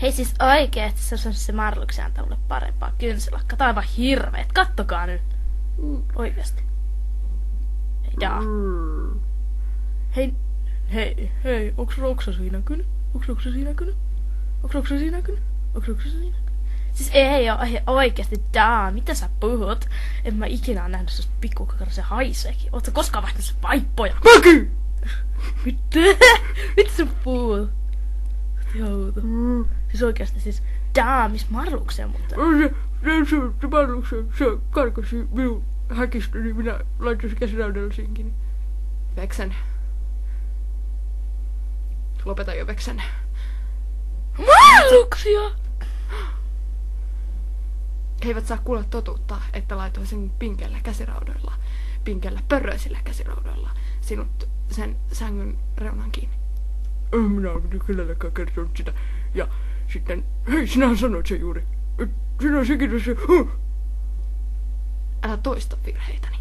Hei siis oikeesti se Marluksi antaa mulle parempaa kynsilakkaa. Tää on aivan hirveet. Kattokaa nyt. Oikeesti. Hei jaa. Hei, onks Roksa siinä kyllä? Siis ei oikeesti mitä sä puhut? En mä ikinä oo nähnyt susta pikkukakara, se haiseekin. Oot sä koskaan vaihtanut se vaippoja? Mäkin! Mitä sä puhut? Joutu. Siis oikeesti miss Marluksen mutta... Se Marluksen, se karkasi minun häkistä, niin minä laitoin se käsiraudalla siinkin. Veksen. Lopeta jo Veksen. Marluksia! He eivät saa kuulla totuutta, että laitoin sen pinkeillä pörröisillä käsiraudoilla sinut sen sängyn reunan kiinni. Minä olen kenellekään kertonut sitä. Ja sitten, hei, sinähän sanoit sen juuri. Sinä sekin se... Älä toista virheitäni.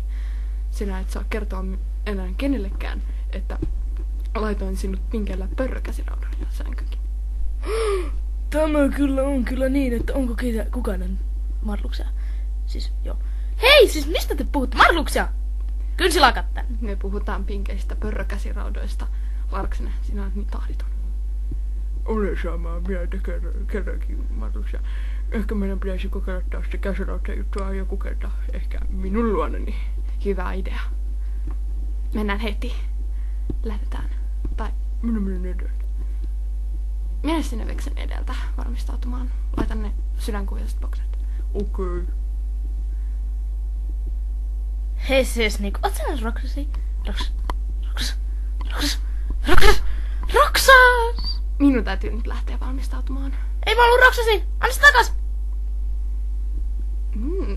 Sinä et saa kertoa enää kenellekään, että laitoin sinut pinkeillä pörrökäsiraudoilla sänkykin. Tämä kyllä on niin, että onko kukaan Marluksia? Siis joo. Hei, siis mistä te puhutte? Marluksia! Kynsilakat tän. Me puhutaan pinkeistä pörrökäsiraudoista. Larksena, sinä olet niin tahditon. Olen samaa mieltä kerrankin, Marluksia. Ehkä meidän pitäisi kokeilla taas se käsirauta juttua joku kerta. Ehkä minun luonani. Hyvä idea. Mennään heti. Lähdetään. Tai minä menen edeltä. Mene sinne Veksen edeltä valmistautumaan. Laitan ne sydänkuviaiset bokset. Okei. Hei siis niinku, oot sä näis Roksasi? Roksas! Minun täytyy nyt lähteä valmistautumaan. Ei mä ollut Roksasi! Anna se takas!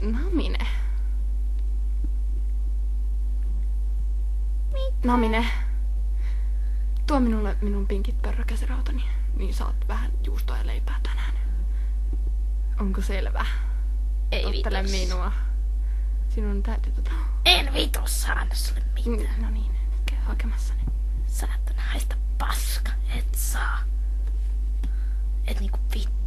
Namine. Namine. Tuo minulle minun pinkit pörrökäsirautani, niin saat vähän juustoa ja leipää tänään. Onko selvä? Ei Tottele vitos. minua. Sinun täytyy En vitos saada sulle mitään. No niin, käy hakemassani. Saatana haista paska, et saa. Et niinku vittu.